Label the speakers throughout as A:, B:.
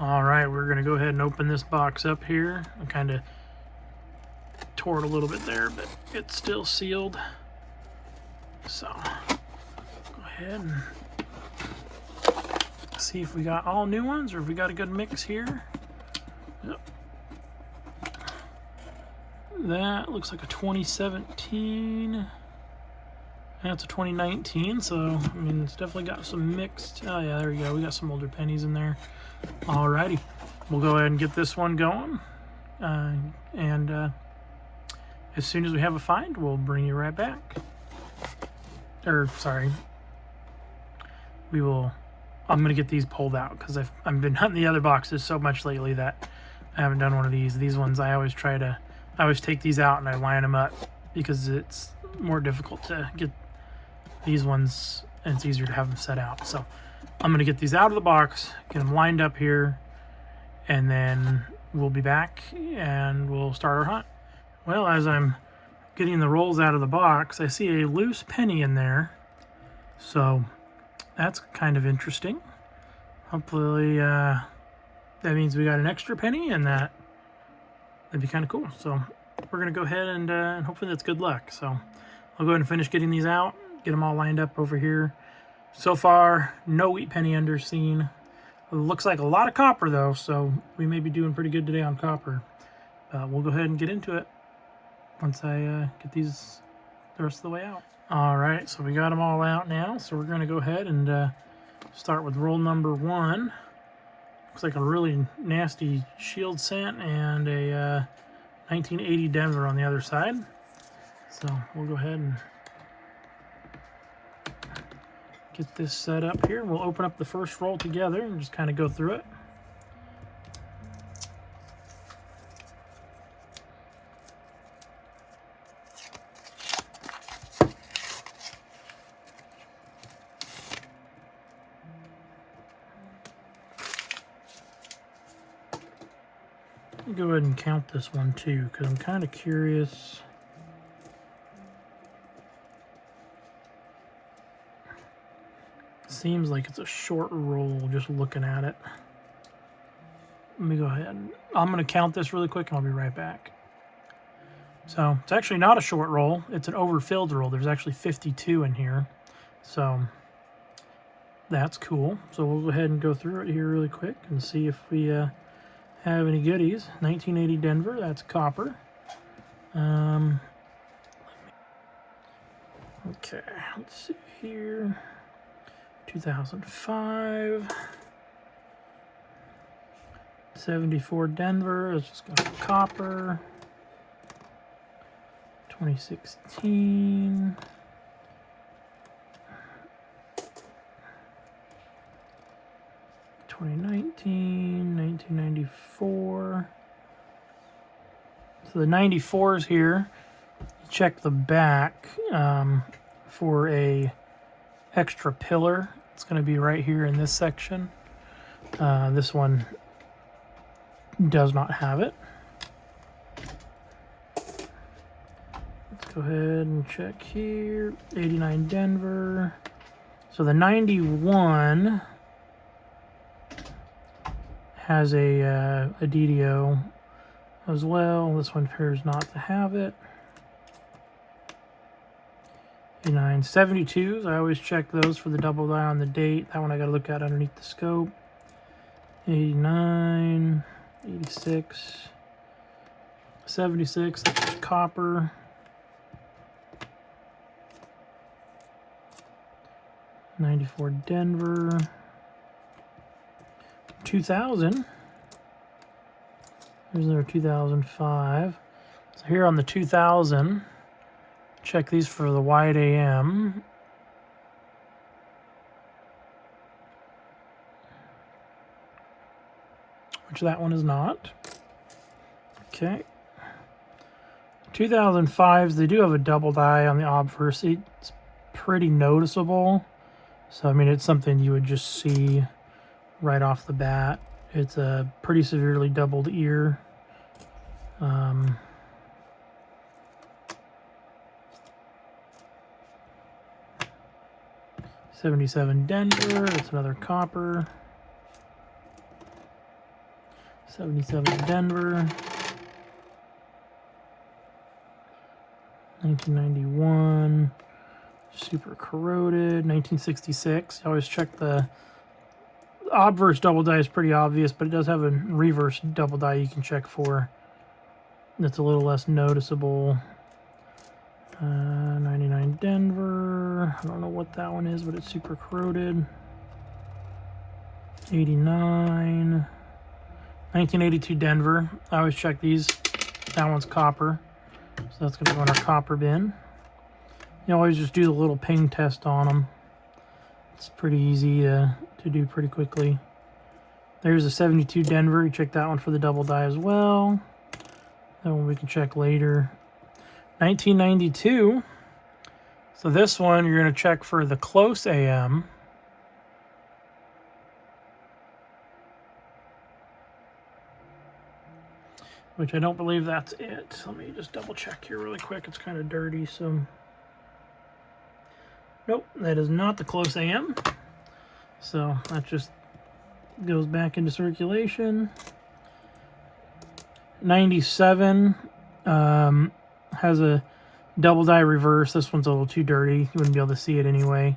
A: All right, we're going to go ahead and open this box up here. I kind of tore it a little bit there, but it's still sealed. So go ahead and see if we got all new ones or if we got a good mix here. Yep. That looks like a 2017. That's a 2019, so I mean it's definitely got some mixed. Oh yeah, there we go. We got some older pennies in there. Alrighty, we'll go ahead and get this one going, and as soon as we have a find, we'll bring you right back. Or sorry, we will. I'm gonna get these pulled out because I've been hunting the other boxes so much lately that I haven't done one of these. These ones I always take these out and I line them up because it's more difficult to get these ones and it's easier to have them set out. So I'm gonna get these out of the box, get them lined up here, and then we'll be back and we'll start our hunt. Well, as I'm getting the rolls out of the box, I see a loose penny in there. So that's kind of interesting. Hopefully that means we got an extra penny, and that'd be kind of cool. So we're gonna go ahead and hopefully that's good luck. So I'll go ahead and finish getting these out, get them all lined up over here. So far, no wheat penny under seen. It looks like a lot of copper though, so we may be doing pretty good today on copper. We'll go ahead and get into it once I get these the rest of the way out. All right, so we got them all out now. So we're gonna go ahead and start with roll number 1. Looks like a really nasty shield scent and a 1980 Denver on the other side. So we'll go ahead and get this set up here. We'll open up the first roll together and just kind of go through it. Go ahead and count this one too, because I'm kind of curious. Seems like it's a short roll just looking at it. Let me go ahead. I'm going to count this really quick and I'll be right back. So it's actually not a short roll. It's an overfilled roll. There's actually 52 in here. So that's cool. So we'll go ahead and go through it here really quick and see if we have any goodies. 1980 Denver, that's copper. Okay, let's see here. 2005. 74 Denver, it's just got copper. 2016. 2019, 1994. So the 94s here, check the back for a extra pillar. It's going to be right here in this section. This one does not have it. Let's go ahead and check here. 89 Denver. So the 91 has a DDO as well. This one appears not to have it. 89 72s. I always check those for the double die on the date. That one I got to look at underneath the scope. 89, 86, 76. That's copper. 94 Denver. 2000. Here's another 2005. So here on the 2000, check these for the wide AM. Which that one is not. Okay. 2005s, they do have a double die on the Obverse. It's pretty noticeable. So, I mean, it's something you would just see right off the bat. It's a pretty severely doubled ear. 77 Denver, that's another copper. 77 Denver. 1991. Super corroded. 1966. You always check the obverse double die is pretty obvious, but it does have a reverse double die you can check for. That's a little less noticeable. 99 Denver. I don't know what that one is, but it's super corroded. 89. 1982 Denver. I always check these. That one's copper. So that's going to go in our copper bin. You always just do the little ping test on them. It's pretty easy to do pretty quickly. There's a 72 Denver. You check that one for the double die as well. That one we can check later. 1992. So this one you're going to check for the close AM. Which I don't believe that's it. Let me just double check here really quick. It's kind of dirty, so... Nope, that is not the close AM. So that just goes back into circulation. 97 has a double die reverse. This one's a little too dirty. You wouldn't be able to see it anyway.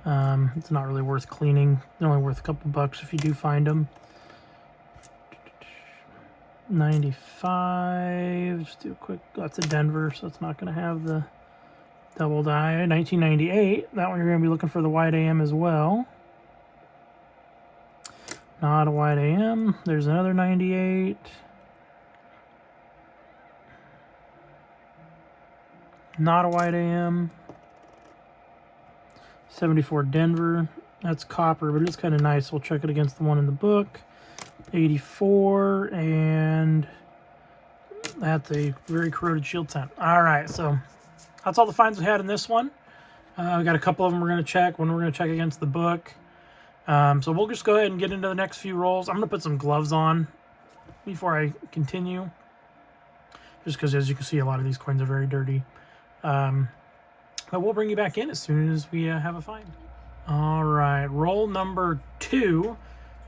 A: It's not really worth cleaning. They're only worth a couple bucks if you do find them. 95, just do a quick, that's a Denver, so it's not going to have the double die. 1998, that one you're going to be looking for the wide AM as well. Not a wide AM. There's another 98. Not a wide AM. 74 Denver, that's copper, but it's kind of nice. We'll check it against the one in the book. 84, and that's a very corroded shield tent. All right, so that's all the finds we had in this one. We got a couple of them we're going to check. One we're going to check against the book. So we'll just go ahead and get into the next few rolls. I'm going to put some gloves on before I continue, just because, as you can see, a lot of these coins are very dirty. But we'll bring you back in as soon as we have a find. All right, roll number 2.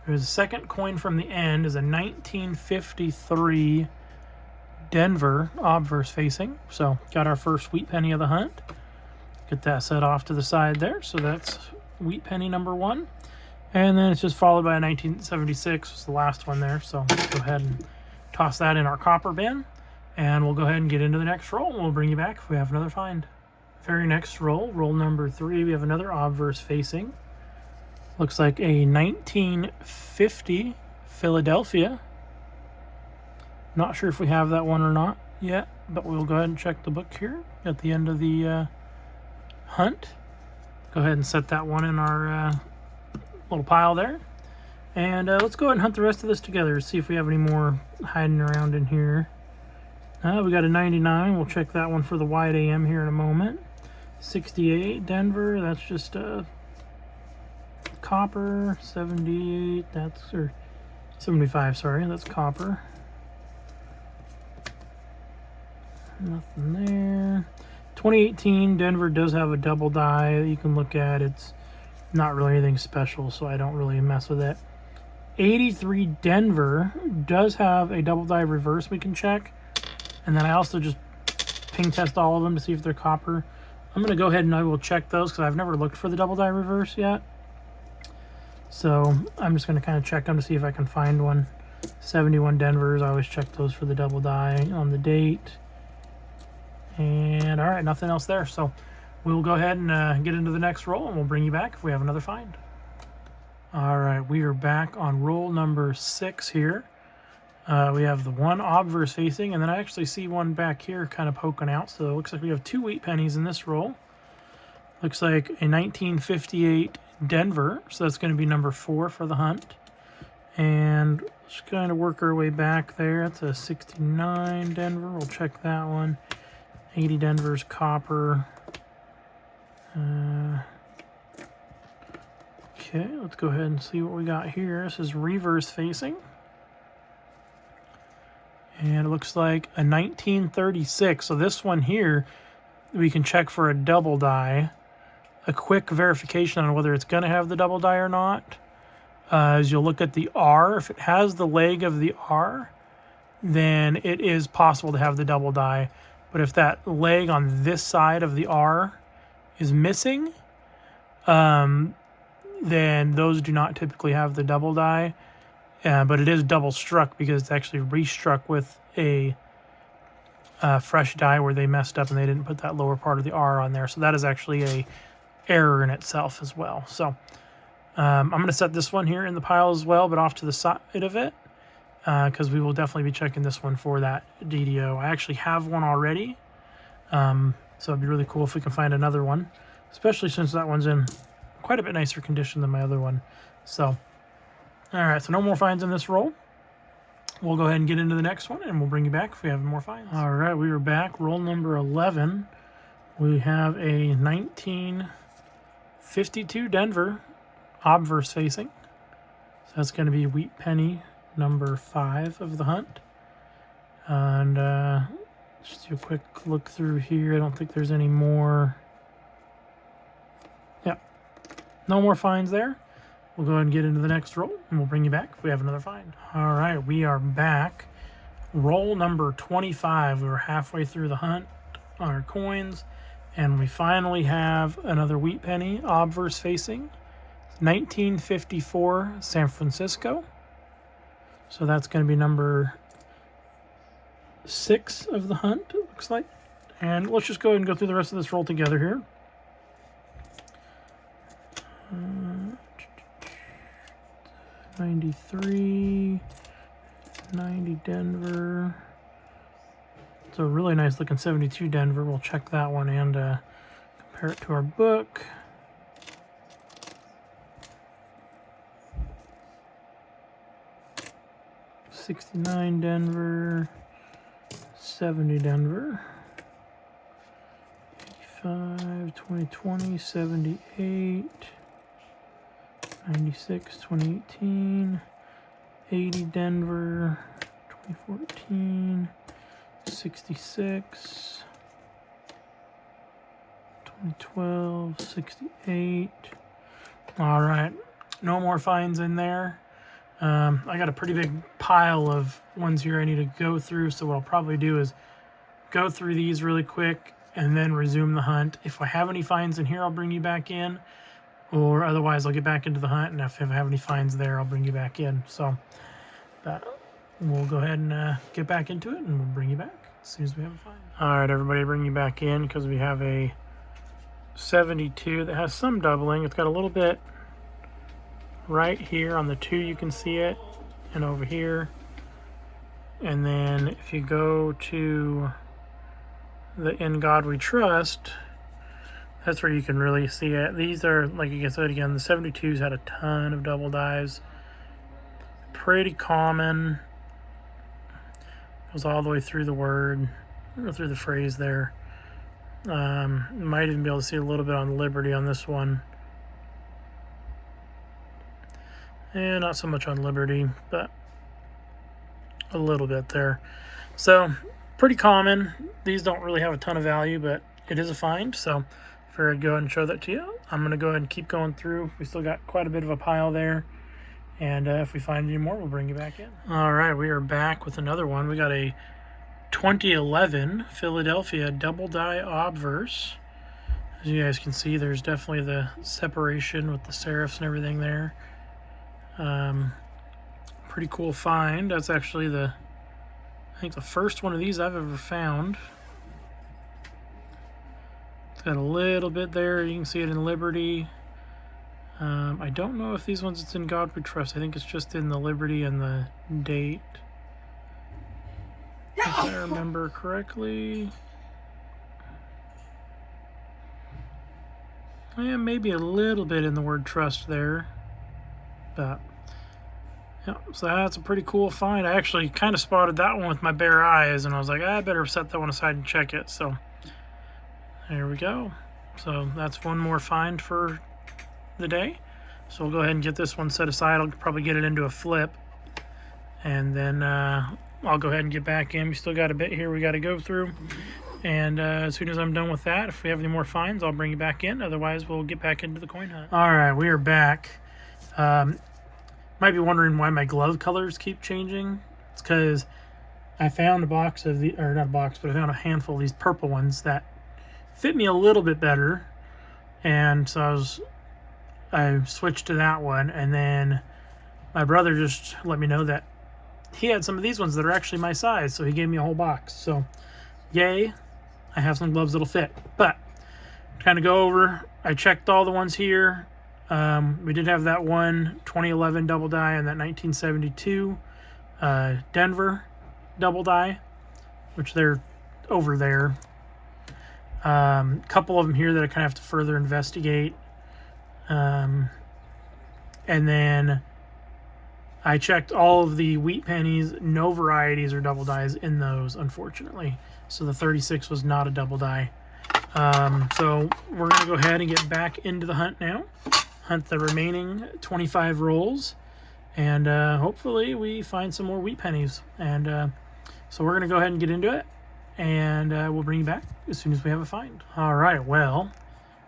A: There's a second coin from the end, is a 1953 Denver obverse facing. So got our first wheat penny of the hunt. Get that set off to the side there. So that's wheat penny number 1. And then it's just followed by a 1976, was the last one there. So let's go ahead and toss that in our copper bin. And we'll go ahead and get into the next roll, and we'll bring you back if we have another find. Very next roll, roll number 3, we have another obverse facing. Looks like a 1950 Philadelphia. Not sure if we have that one or not yet, but we'll go ahead and check the book here at the end of the hunt. Go ahead and set that one in our little pile there. And let's go ahead and hunt the rest of this together, see if we have any more hiding around in here. We got a 99. We'll check that one for the wide AM here in a moment. 68 Denver. That's just a copper. 78. That's, or 75. Sorry, that's copper. Nothing there. 2018 Denver does have a double die that you can look at. It's not really anything special, so I don't really mess with it. 83 Denver does have a double die reverse we can check. And then I also just ping test all of them to see if they're copper. I'm going to go ahead and I will check those because I've never looked for the double die reverse yet. So I'm just going to kind of check them to see if I can find one. 71 Denvers, I always check those for the double die on the date. And all right, nothing else there. So we'll go ahead and get into the next roll, and we'll bring you back if we have another find. All right, we are back on roll number 6 here. We have the one obverse facing, and then I actually see one back here kind of poking out. So it looks like we have 2 wheat pennies in this roll. Looks like a 1958 Denver, so that's going to be number 4 for the hunt. And just kind of work our way back there. That's a 69 Denver. We'll check that one. 80 Denver's copper. Okay, let's go ahead and see what we got here. This is reverse facing. And it looks like a 1936. So this one here, we can check for a double die. A quick verification on whether it's going to have the double die or not. is you'll look at the R. If it has the leg of the R, then it is possible to have the double die. But if that leg on this side of the R is missing, then those do not typically have the double die. But it is double struck because it's actually restruck with a fresh die where they messed up and they didn't put that lower part of the R on there. So that is actually a error in itself as well. So I'm going to set this one here in the pile as well, but off to the side of it, because we will definitely be checking this one for that DDO. I actually have one already, so it'd be really cool if we can find another one, especially since that one's in quite a bit nicer condition than my other one. So, all right, so no more finds in this roll. We'll go ahead and get into the next one, and we'll bring you back if we have more finds. All right, we are back. Roll number 11. We have a 1952 Denver Obverse facing. So that's going to be wheat penny number 5 of the hunt. And just do a quick look through here. I don't think there's any more. Yeah, no more finds there. We'll go ahead and get into the next roll, and we'll bring you back if we have another find. All right, we are back. Roll number 25. We were halfway through the hunt on our coins, and we finally have another wheat penny obverse facing. 1954 San Francisco. So that's going to be number 6 of the hunt, it looks like. And let's just go ahead and go through the rest of this roll together here. 93, 90 Denver. It's a really nice looking 72 Denver. We'll check that one and compare it to our book. '69 Denver, 70 Denver, 85, 2020, 78. 96, 2018, 80 Denver, 2014, 66, 2012, 68. All right, no more finds in there. I got a pretty big pile of ones here I need to go through, so what I'll probably do is go through these really quick and then resume the hunt. If I have any finds in here, I'll bring you back in. Or otherwise, I'll get back into the hunt, and if I have any finds there, I'll bring you back in. So we'll go ahead and get back into it, and we'll bring you back as soon as we have a find. All right, everybody, bring you back in because we have a 72 that has some doubling. It's got a little bit right here on the 2, you can see it, and over here. And then if you go to the In God We Trust, that's where you can really see it. These are, like I said again, the 72s had a ton of double dives. Pretty common. Goes all the way through the word, or through the phrase there. Might even be able to see a little bit on Liberty on this one. And not so much on Liberty, but a little bit there. So, pretty common. These don't really have a ton of value, but it is a find, so figured I'd go ahead and show that to you. I'm going to go ahead and keep going through. We still got quite a bit of a pile there. And if we find any more, we'll bring you back in. All right, we are back with another one. We got a 2011 Philadelphia double die obverse. As you guys can see, there's definitely the separation with the serifs and everything there. Pretty cool find. That's actually I think the first one of these I've ever found. Got a little bit there. You can see it in Liberty. I don't know if these ones it's in God We Trust. I think it's just in the Liberty and the date. If I remember correctly. Yeah, maybe a little bit in the word trust there. But yeah, so that's a pretty cool find. I actually kind of spotted that one with my bare eyes, and I was like, I better set that one aside and check it. So there we go. So that's one more find for the day. So we'll go ahead and get this one set aside. I'll probably get it into a flip, and then I'll go ahead and get back in. We still got a bit here we got to go through, and as soon as I'm done with that, if we have any more finds, I'll bring you back in. Otherwise, we'll get back into the coin hunt. All right, we are back. Might be wondering why my glove colors keep changing. It's because I found a box of the, or not a box, but I found a handful of these purple ones that fit me a little bit better. And so I switched to that one, and then my brother just let me know that he had some of these ones that are actually my size, so he gave me a whole box. So yay, I have some gloves that'll fit. But to kind of go over, I checked all the ones here. We did have that one 2011 double die and that 1972 Denver double die, which they're over there. Couple of them here that I kind of have to further investigate. And then I checked all of the wheat pennies, no varieties or double dies in those, unfortunately. So the 36 was not a double die. So we're going to go ahead and get back into the hunt now. Hunt the remaining 25 rolls, and hopefully we find some more wheat pennies. And so we're going to go ahead and get into it, and we'll bring you back as soon as we have a find. All right, well,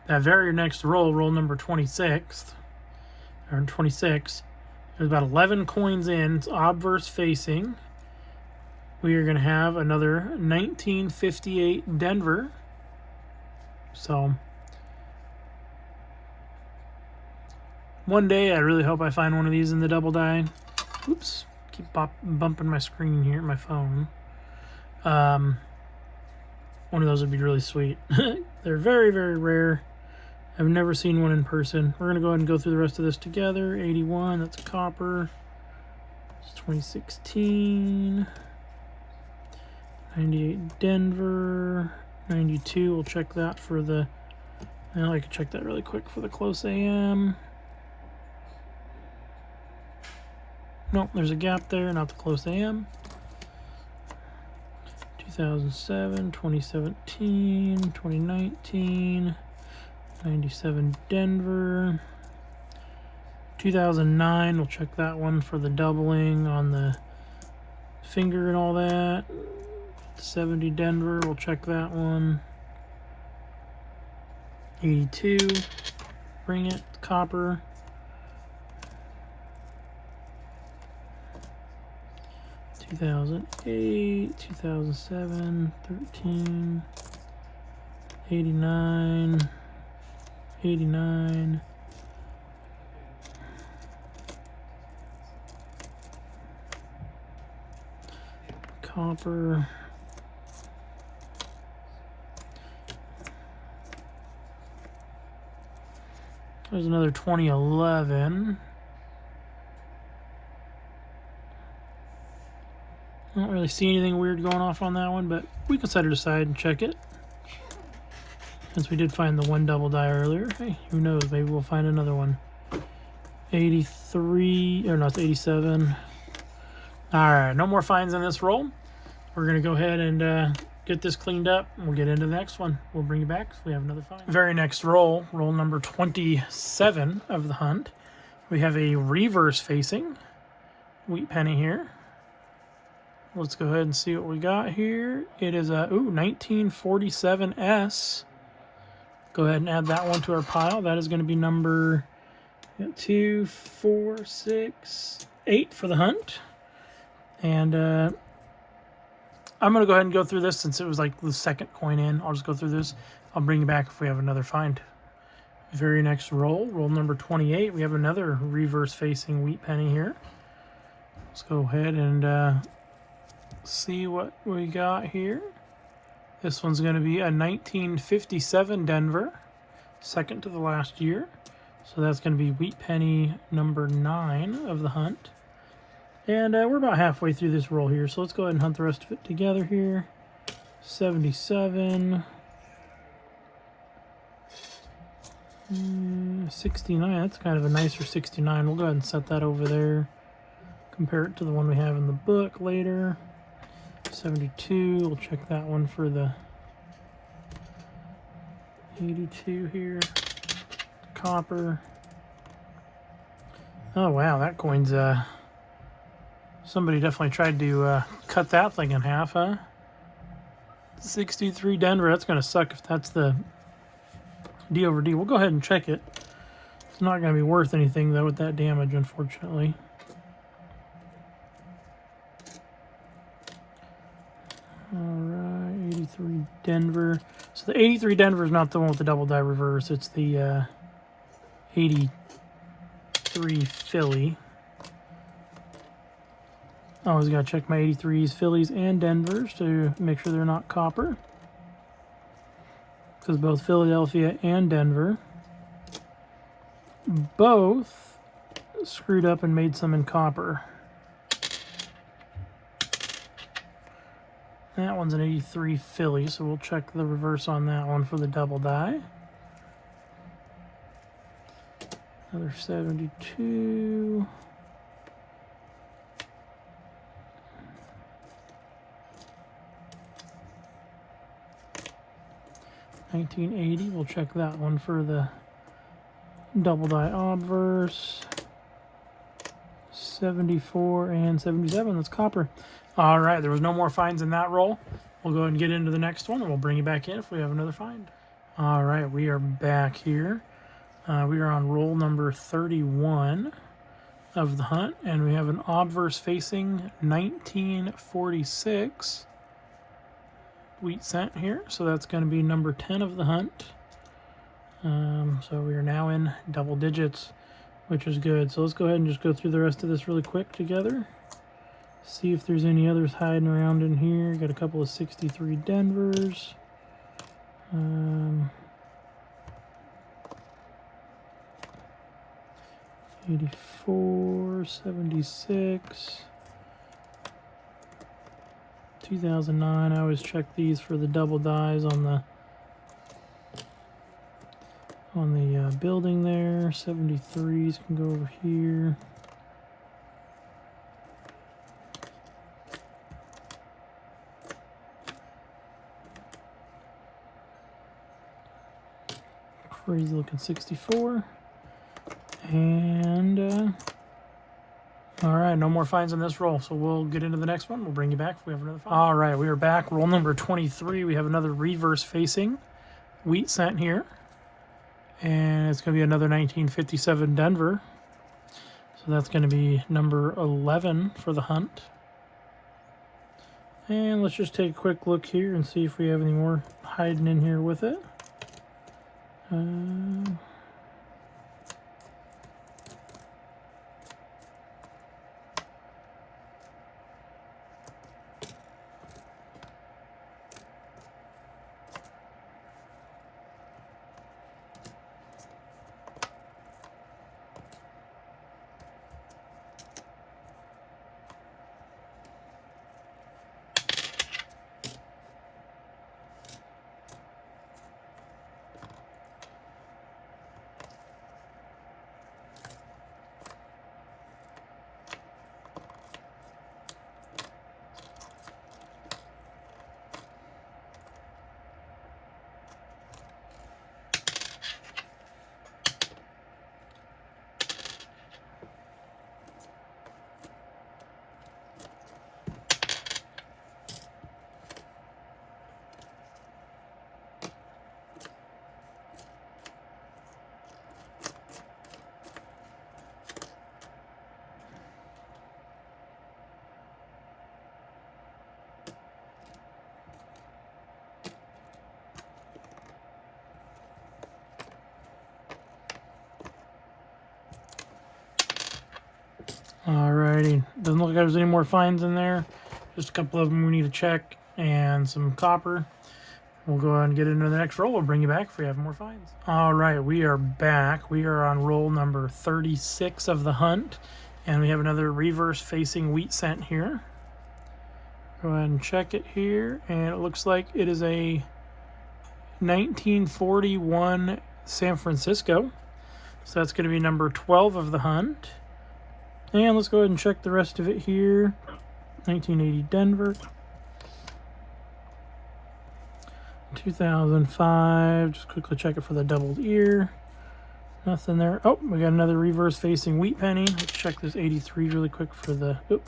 A: that very next roll, roll number 26, there's about 11 coins in. It's obverse facing. We are going to have another 1958 Denver. So one day I really hope I find one of these in the double die. Oops, keep bumping my screen here, my phone. One of those would be really sweet. They're very, very rare. I've never seen one in person. We're going to go ahead and go through the rest of this together. 81, that's copper. It's 2016. 98 Denver. 92, we'll check that for the... Well, I can check that really quick for the close AM. Nope, there's a gap there, not the close AM. 2007, 2017, 2019, 97 Denver. 2009, we'll check that one for the doubling on the finger and all that. 70 Denver, we'll check that one. 82, bring it, copper. 2008, 2007, 13, 89, 89, copper. There's another 2011. I don't really see anything weird going off on that one, but we can set it aside and check it. Since we did find the one double die earlier. Hey, who knows? Maybe we'll find another one. 83, or no, it's 87. Alright, no more finds in this roll. We're going to go ahead and get this cleaned up, and we'll get into the next one. We'll bring you back if we have another find. Very next roll, roll number 27 of the hunt. We have a reverse facing wheat penny here. Let's go ahead and see what we got here. It is a 1947S. Go ahead and add that one to our pile. That is going to be number 2, 4, 6, 8 for the hunt. And I'm going to go ahead and go through this since it was like the second coin in. I'll just go through this. I'll bring you back if we have another find. Very next roll, roll number 28. We have another reverse facing wheat penny here. Let's go ahead and see what we got here. This one's going to be a 1957 Denver, second to the last year. So that's going to be wheat penny number 9 of the hunt. And we're about halfway through this roll here, so let's go ahead and hunt the rest of it together here. 77. 69, that's kind of a nicer 69. We'll go ahead and set that over there. Compare it to the one we have in the book later. 72, we'll check that one for the 82 here. Copper. Oh wow, that coin's somebody definitely tried to cut that thing in half, huh? 63 Denver, that's gonna suck if that's the D over D. We'll go ahead and check it. It's not gonna be worth anything though with that damage, unfortunately. 83 Denver. So the 83 Denver is not the one with the double die reverse. It's the 83 Philly. Always got to check my 83s, Phillies, and Denvers to make sure they're not copper. Because both Philadelphia and Denver both screwed up and made some in copper. That one's an 83 Philly, so we'll check the reverse on that one for the double die. Another 72. $19.80. We'll check that one for the double die obverse. 74 and 77. That's copper. All right, there was no more finds in that roll. We'll go ahead and get into the next one, and we'll bring you back in if we have another find. All right, we are back here. We are on roll number 31 of the hunt, and we have an obverse facing 1946 wheat cent here. So that's going to be number 10 of the hunt. So we are now in double digits, which is good. So let's go ahead and just go through the rest of this really quick together. See if there's any others hiding around in here. Got a couple of 63 Denvers. 84, 76, 2009. I always check these for the double dies on the building there. 73s can go over here. Crazy looking 64. And all right, no more finds on this roll, so we'll get into the next one. We'll bring you back if we have another find. All right, we are back. Roll number 23. We have another reverse facing wheat cent here, and it's going to be another 1957 Denver. So that's going to be number 11 for the hunt. And let's just take a quick look here and see if we have any more hiding in here with it. Alrighty, doesn't look like there's any more finds in there. Just a couple of them we need to check, and some copper. We'll go ahead and get into the next roll. We'll bring you back if we have more finds. Alright, we are back. We are on roll number 36 of the hunt, and we have another reverse facing wheat cent here. Go ahead and check it here, and it looks like it is a 1941 San Francisco. So that's going to be number 12 of the hunt. And let's go ahead and check the rest of it here. 1980 Denver. 2005. Just quickly check it for the doubled ear. Nothing there. Oh, we got another reverse facing wheat penny. Let's check this 83 really quick for the... Oop.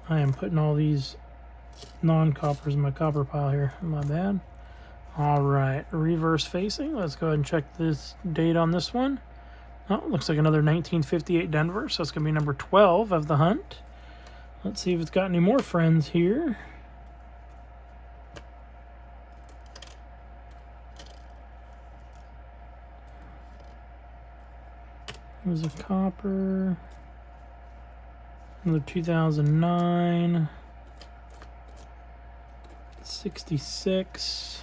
A: I am putting all these non-coppers in my copper pile here. My bad. All right, reverse facing. Let's go ahead and check this date on this one. Oh, looks like another 1958 Denver, so it's going to be number 12 of the hunt. Let's see if it's got any more friends here. There's a copper. Another 2009. 66.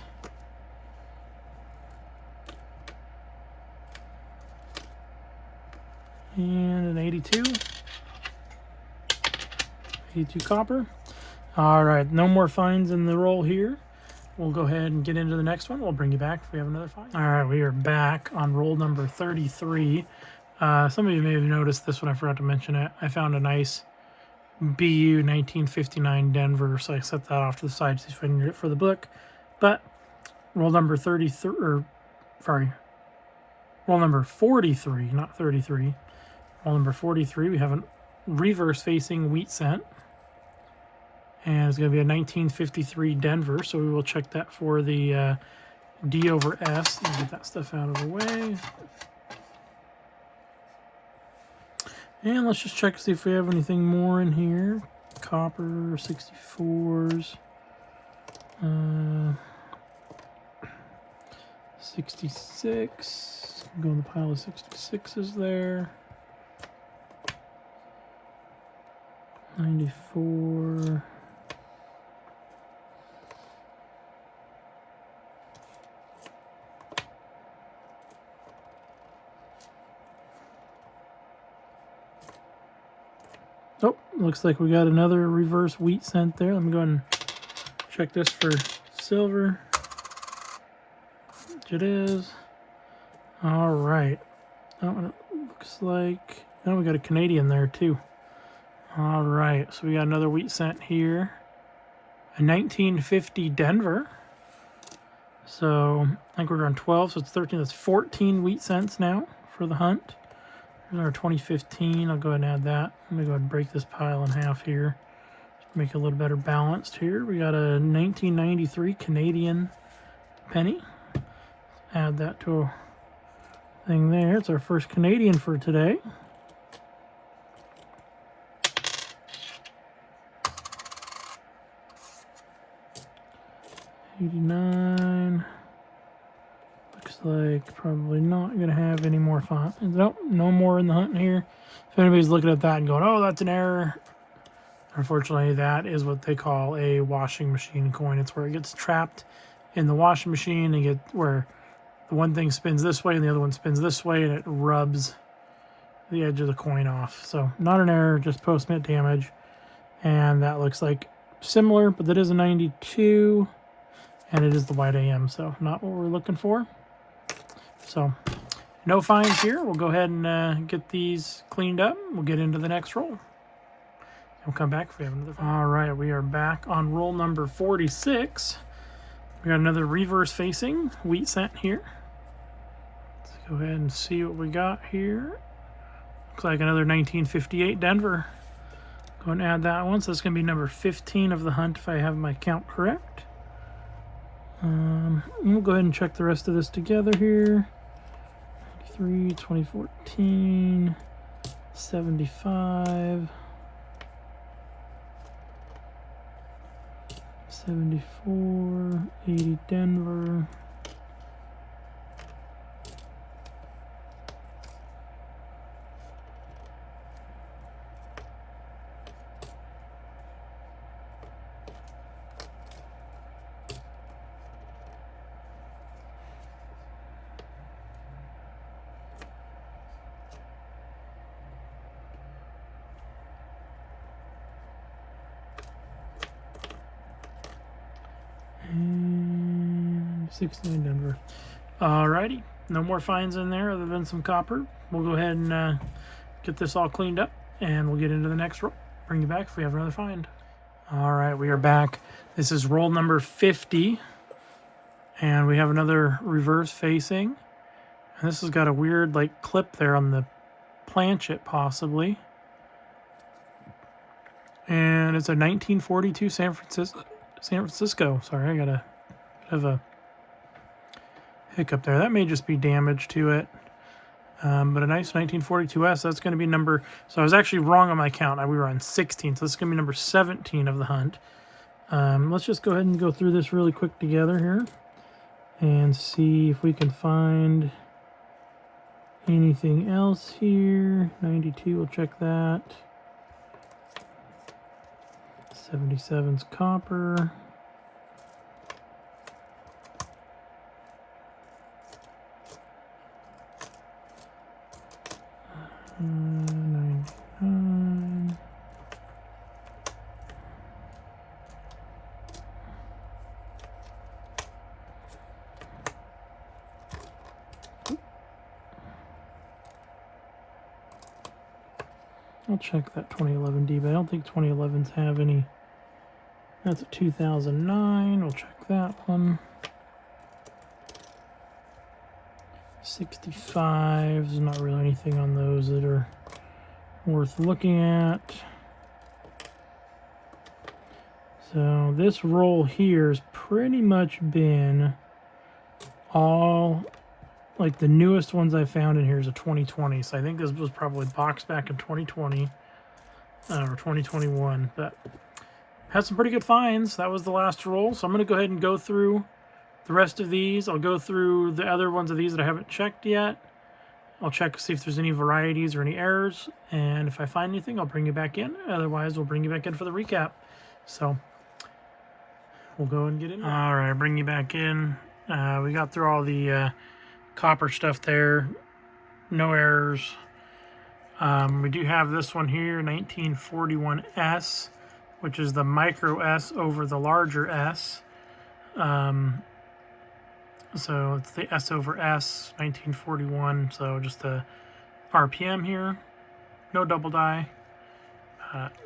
A: And an 82. 82 copper. All right, no more finds in the roll here. We'll go ahead and get into the next one. We'll bring you back if we have another find. All right, we are back on roll number 33. Some of you may have noticed this one. I forgot to mention it. I found a nice BU 1959 Denver, so I set that off to the side to see if I can get it for the book. But roll number 33, or sorry, roll number 43, not 33. Roll number 43, we have a reverse facing wheat cent. And it's going to be a 1953 Denver, so we will check that for the D over S. Let me get that stuff out of the way. And let's just check to see if we have anything more in here. Copper, 64s. 66. Go in the pile of 66s there. 94. Oh, looks like we got another reverse wheat cent there. Let me go ahead and check this for silver. Which it is. All right. Oh, it looks like... Oh, we got a Canadian there too. All right. So we got another wheat cent here. A 1950 Denver. So I think we're on 12. So it's 13. That's 14 wheat cents now for the hunt. Here's our 2015. I'll go ahead and add that. Let me go ahead and break this pile in half here. Make it a little better balanced here. We got a 1993 Canadian penny. Add that to a thing there. It's our first Canadian for today. $89. Looks like probably not going to have any more fun. Nope, no more in the hunt here. If anybody's looking at that and going, oh, that's an error. Unfortunately, that is what they call a washing machine coin. It's where it gets trapped in the washing machine and get where the one thing spins this way and the other one spins this way, and it rubs the edge of the coin off. So not an error, just post-mint damage. And that looks like similar, but that is a 92, and it is the white AM, so not what we're looking for. So no finds here. We'll go ahead and get these cleaned up. We'll get into the next roll. We'll come back if we have another find. All right, we are back on roll number 46. We got another reverse facing wheat cent here. Let's go ahead and see what we got here. Looks like another 1958 Denver. Go ahead and add that one. So that's going to be number 15 of the hunt if I have my count correct. We'll go ahead and check the rest of this together here. 93, 2014, 75, 74, 80 Denver. And 16 Denver. Alrighty, no more finds in there other than some copper. We'll go ahead and get this all cleaned up, and we'll get into the next roll. Bring you back if we have another find. All right, we are back. This is roll number 50, and we have another reverse facing. And this has got a weird like clip there on the planchet, possibly. And it's a 1942 San Francisco. Sorry, I got a bit of a hiccup there. That may just be damage to it. But a nice 1942S. That's going to be number... So I was actually wrong on my count. We were on 16. So this is going to be number 17 of the hunt. Let's just go ahead and go through this really quick together here. And see if we can find Anything else here? 92, we'll check that. 77's copper. Uh, 99. I'll check that 2011D, but I don't think 2011s have any. That's a 2009. We'll check that one. 65. There's not really anything on those that are worth looking at. So this roll here has pretty much been all, like the newest ones I found in here is a 2020. So I think this was probably boxed back in 2020 or 2021, but had some pretty good finds. That was the last roll. So I'm going to go ahead and go through the rest of these. I'll go through the other ones of these that I haven't checked yet. I'll check to see if there's any varieties or any errors. And if I find anything, I'll bring you back in. Otherwise, we'll bring you back in for the recap. So we'll go and get in. All right, bring you back in. We got through all the copper stuff there. No errors. We do have this one here, 1941S, which is the micro S over the larger S. So it's the S over S, 1941. So just the RPM here. No double die.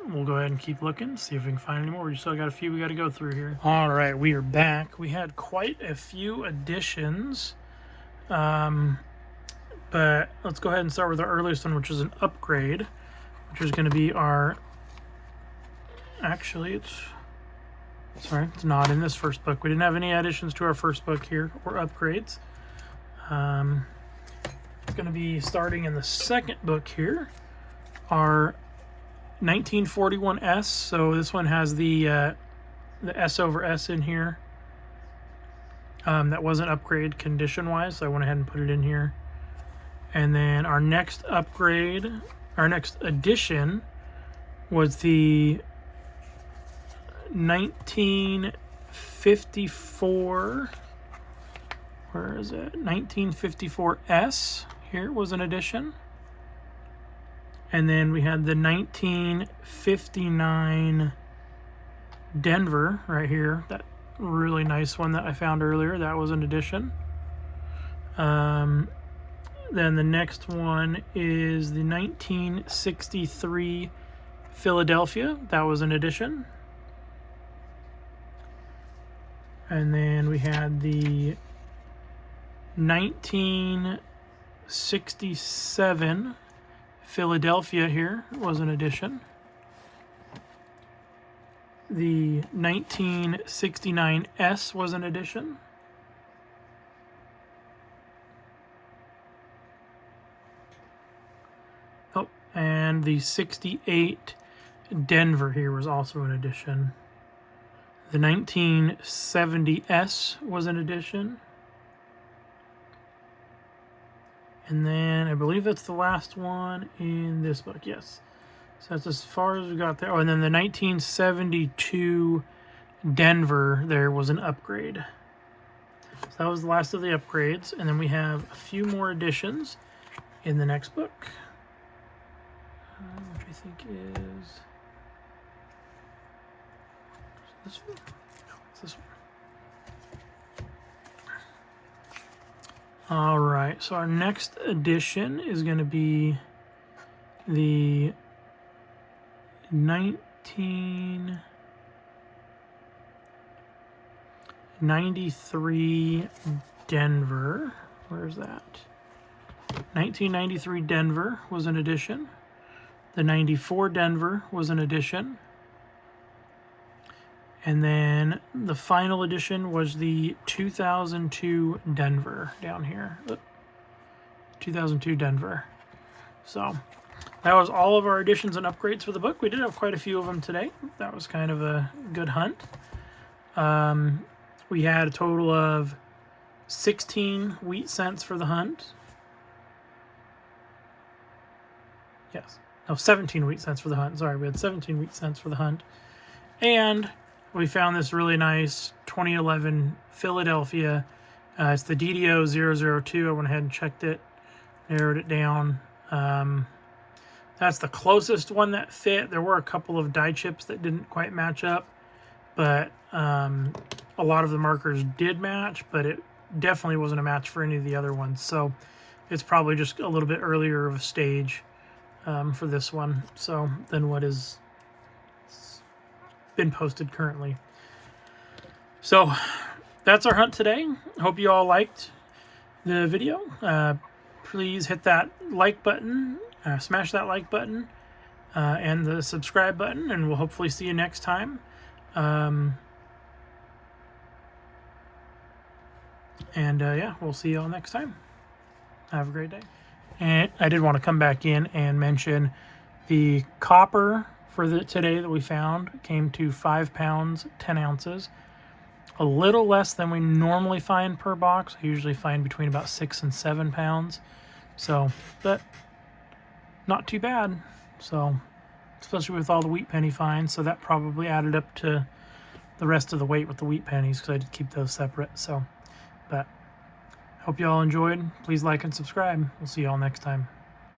A: We'll go ahead and keep looking, see if we can find any more. We still got a few we got to go through here. All right, we are back. We had quite a few additions. But let's go ahead and start with our earliest one, which is an upgrade, which is going to be our... Actually, it's not in this first book. We didn't have any additions to our first book here, or upgrades. It's going to be starting in the second book here, our 1941S. So this one has the S over S in here. That wasn't upgrade condition-wise, so I went ahead and put it in here. And then our next upgrade, our next addition was the 1954, where is it? 1954S here was an addition. And then we had the 1959 Denver right here, that really nice one that I found earlier. That was an addition. Then the next one is the 1963 Philadelphia. That was an addition. And then we had the 1967 Philadelphia here was an addition. The 1969S was an addition. Oh, and the 68 Denver here was also an addition. The 1970S was an addition. And then I believe that's the last one in this book, yes. So that's as far as we got there. Oh, and then the 1972 Denver there was an upgrade. So that was the last of the upgrades. And then we have a few more additions in the next book. Which I think is this one? No, it's this one. All right, so our next edition is going to be the 1993 Denver. Where's that? 1993 Denver was an addition. The 94 Denver was an addition. And then the final edition was the 2002 Denver down here. 2002 Denver. So that was all of our additions and upgrades for the book. We did have quite a few of them today. That was kind of a good hunt. We had a total of 16 wheat cents for the hunt. Yes. No, 17 wheat cents for the hunt. Sorry, we had 17 wheat cents for the hunt. And we found this really nice 2011 Philadelphia. It's the DDO 002. I went ahead and checked it, narrowed it down. That's the closest one that fit. There were a couple of die chips that didn't quite match up, but a lot of the markers did match, but it definitely wasn't a match for any of the other ones. So it's probably just a little bit earlier of a stage for this one, so than what is been posted currently. So that's our hunt today. Hope you all liked the video. Please hit that like button, smash that like button, and the subscribe button, and we'll hopefully see you next time. Yeah, we'll see you all next time. Have a great day. And I did want to come back in and mention the copper for today that we found came to 5 pounds, 10 ounces. A little less than we normally find per box. I usually find between about 6 and 7 pounds. So, but not too bad. So, especially with all the wheat penny finds. So that probably added up to the rest of the weight with the wheat pennies, because I did keep those separate. So, but hope you all enjoyed. Please like and subscribe. We'll see you all next time.